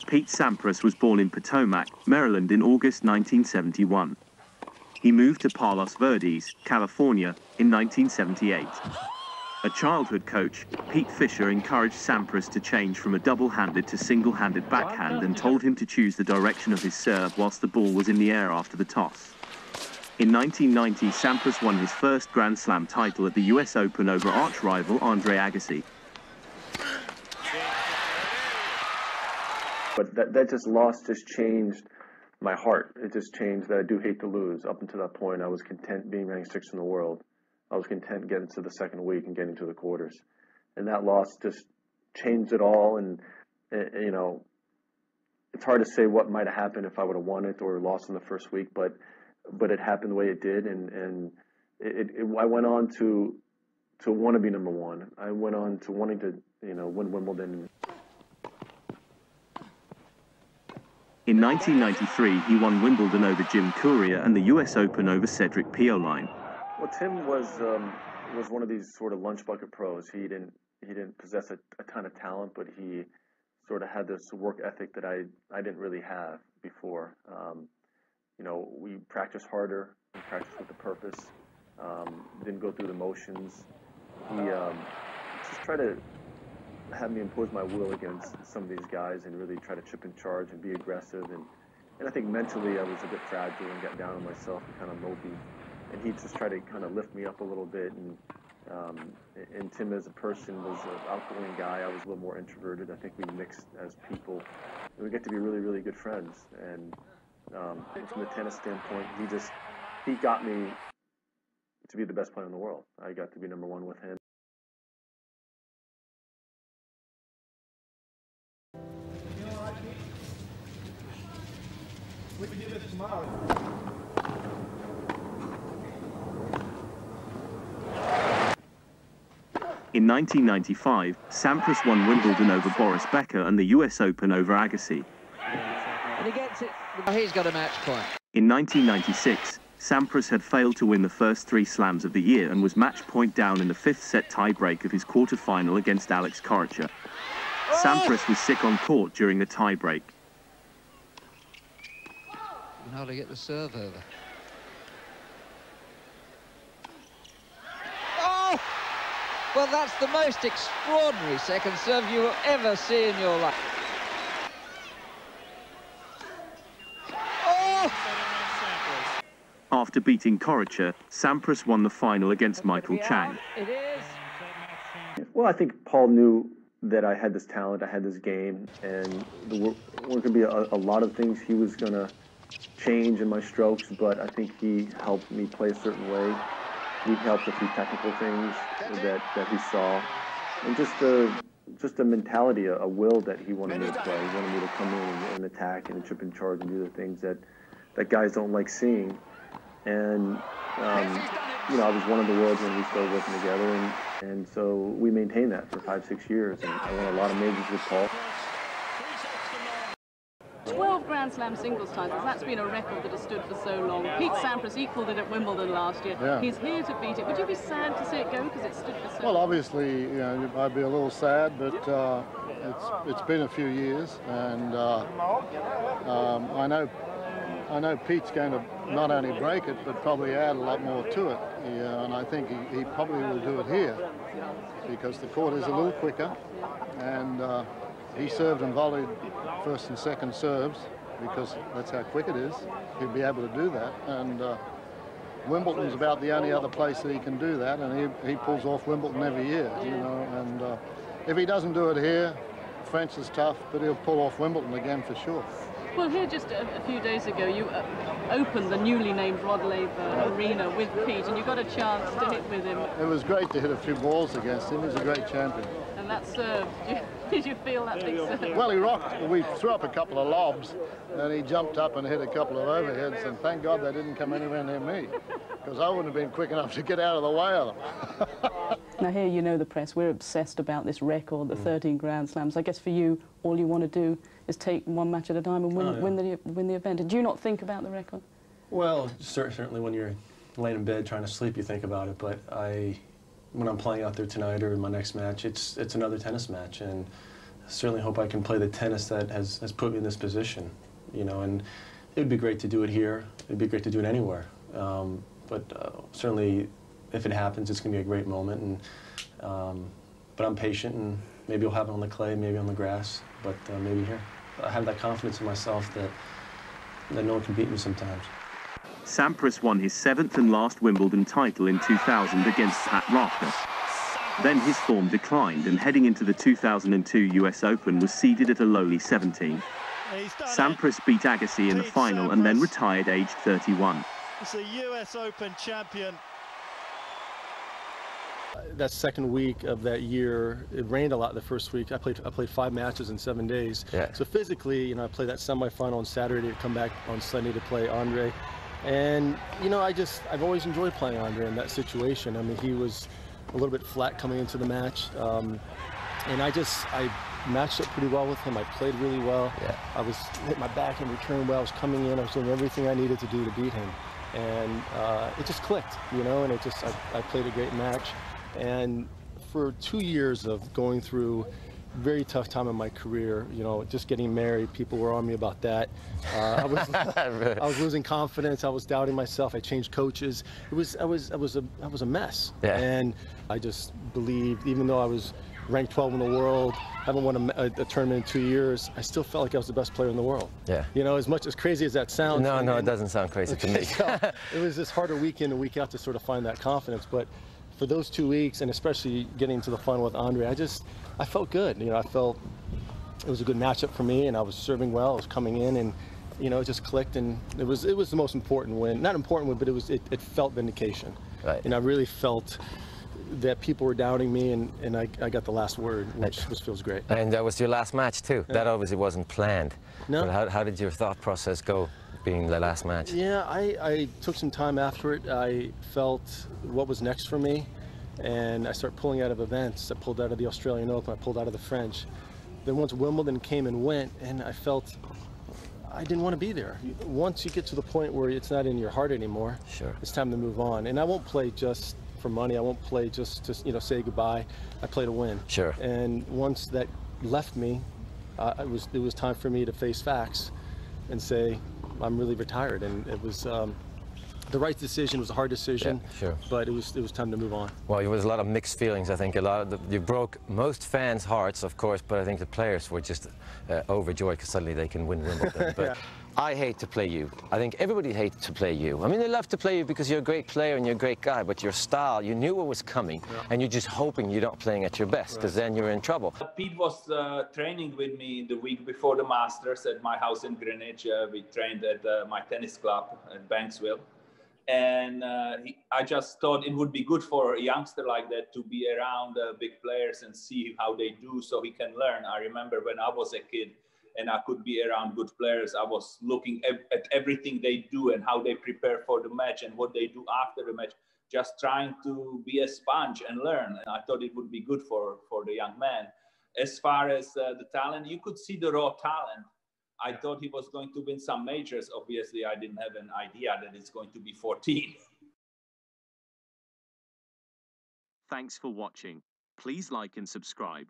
Pete Sampras was born in Potomac, Maryland in August 1971. He moved to Palos Verdes, California, in 1978. A childhood coach, Pete Fisher encouraged Sampras to change from a double-handed to single-handed backhand and told him to choose the direction of his serve whilst the ball was in the air after the toss. In 1990, Sampras won his first Grand Slam title at the US Open over arch-rival Andre Agassi. But that loss just changed my heart. It just changed that I do hate to lose. Up until that point, I was content being ranked 6th in the world. I was content getting to the second week and getting to the quarters. And that loss just changed it all. And, you know, it's hard to say what might have happened if I would have won it or lost in the first week, but it happened the way it did. And I went on to want to be number one. I went on to wanting to, you know, win Wimbledon. In 1993, he won Wimbledon over Jim Courier and the US Open over Cedric Pioline. Well, Tim was one of these sort of lunch bucket pros. He didn't possess a ton of talent, but he sort of had this work ethic that I didn't really have before. You know, we practiced harder, we practiced with a purpose, didn't go through the motions. He just tried to have me impose my will against some of these guys and really try to chip in charge and be aggressive. And I think mentally I was a bit fragile and got down on myself and kind of mopey. And he just tried to kind of lift me up a little bit. And Tim as a person was an outgoing guy. I was a little more introverted. I think we mixed as people. And we get to be really, really good friends. And from the tennis standpoint, he got me to be the best player in the world. I got to be number one with him. We can do this tomorrow. In 1995, Sampras won Wimbledon over Boris Becker and the US Open over Agassi. And he gets it. He's got a match point. In 1996, Sampras had failed to win the first 3 slams of the year and was match point down in the 5th set tie-break of his quarter-final against Alex Corretja. Sampras was sick on court during the tie-break. You can hardly get the serve over. Oh! Well, that's the most extraordinary second serve you will ever see in your life. Oh! After beating Corretja, Sampras won the final against Michael Chang. It is. Well, I think Paul knew that I had this talent, I had this game, and there were going to be a lot of things he was going to change in my strokes, but I think he helped me play a certain way. He helped a few technical things that he saw, and just a mentality, a will that he wanted me to play. He wanted me to come in and attack and chip in charge and do the things that guys don't like seeing. And you know, I was one of the worlds when we started working together, and so we maintained that for 5-6 years, and I won a lot of majors with Paul. 12 Grand Slam singles titles, that's been a record that has stood for so long. Pete Sampras equalled it at Wimbledon last year. Yeah. He's here to beat it. Would you be sad to see it go because it stood for so long? Well, obviously, you know, I'd be a little sad, but it's been a few years, and I know Pete's going to not only break it, but probably add a lot more to it. And I think he probably will do it here because the court is a little quicker, and he served and volleyed first and second serves because that's how quick it is. He'll be able to do that. And Wimbledon's about the only other place that he can do that, and he pulls off Wimbledon every year, you know. And if he doesn't do it here, French is tough, but he'll pull off Wimbledon again for sure. Well, here just a few days ago, you opened the newly named Rod Laver Arena with Pete, and you got a chance to hit with him. It was great to hit a few balls against him. He's a great champion. And that serve, did you feel that big serve? Well, he rocked. We threw up a couple of lobs, and he jumped up and hit a couple of overheads, and thank God they didn't come anywhere near me, because I wouldn't have been quick enough to get out of the way of them. Now here, you know the press, we're obsessed about this record, the 13 Grand Slams. I guess for you, all you want to do is take one match at a time and win the event. Did you not think about the record? Well, certainly when you're laying in bed trying to sleep, you think about it. But when I'm playing out there tonight or in my next match, it's another tennis match, and certainly hope I can play the tennis that has put me in this position, you know, and it would be great to do it here. It'd be great to do it anywhere. But certainly, if it happens, it's going to be a great moment. And but I'm patient, and maybe it'll happen on the clay, maybe on the grass, but maybe here. I have that confidence in myself that no one can beat me sometimes. Sampras won his 7th and last Wimbledon title in 2000 against Pat Rafter. Then his form declined, and heading into the 2002 US Open was seeded at a lowly 17. Sampras beat Agassi in the final and then retired aged 31. It's a US Open champion. That second week of that year, it rained a lot the first week. I played 5 matches in 7 days. Yeah. So physically, you know, I played that semifinal on Saturday to come back on Sunday to play Andre. And, you know, I've always enjoyed playing Andre in that situation. I mean, he was a little bit flat coming into the match. And I matched up pretty well with him. I played really well. Yeah. I was hit my back and return well. I was coming in. I was doing everything I needed to do to beat him. And it just clicked, you know, and I played a great match. And for 2 years of going through a very tough time in my career, you know, just getting married, people were on me about that. I was losing confidence. I was doubting myself. I changed coaches. I was a mess. Yeah. And I just believed, even though I was ranked 12 in the world, haven't won a tournament in 2 years, I still felt like I was the best player in the world. Yeah. You know, as crazy as that sounds. No, it doesn't sound crazy to me. So it was just harder week in and week out to sort of find that confidence. But for those 2 weeks, and especially getting to the final with Andre, I felt good. You know, I felt it was a good matchup for me, and I was serving well. I was coming in, and you know, it just clicked, and it was the most important win. Not important win, but it felt vindication. Right. And I really felt that people were doubting me, and I got the last word, which feels great. And that was your last match too. Yeah. That obviously wasn't planned. No. But how did your thought process go, being the last match? Yeah, I took some time after it. I felt what was next for me, and I started pulling out of events. I pulled out of the Australian Open. I pulled out of the French. Then once Wimbledon came and went, and I felt I didn't want to be there. Once you get to the point where it's not in your heart anymore, sure, it's time to move on. And I won't play just for money. I won't play just to, you know, say goodbye. I play to win. Sure. And once that left me, it was time for me to face facts and say I'm really retired. And it was the right decision. It was a hard decision. Yeah, sure. But it was time to move on. Well, there was a lot of mixed feelings. I think you broke most fans' hearts, of course, but I think the players were just overjoyed because suddenly they can win Wimbledon. But yeah. I hate to play you. I think everybody hates to play you. I mean, they love to play you because you're a great player and you're a great guy, but your style, you knew it was coming, yeah, and you're just hoping you're not playing at your best, because then you're in trouble. Pete was training with me the week before the Masters at my house in Greenwich. We trained at my tennis club at Banksville. And I just thought it would be good for a youngster like that to be around big players and see how they do so he can learn. I remember when I was a kid and I could be around good players, I was looking at everything they do and how they prepare for the match and what they do after the match, just trying to be a sponge and learn. And I thought it would be good for the young man. As far as the talent, you could see the raw talent. I thought he was going to win some majors. Obviously, I didn't have an idea that it's going to be 14. Thanks for watching. Please like and subscribe.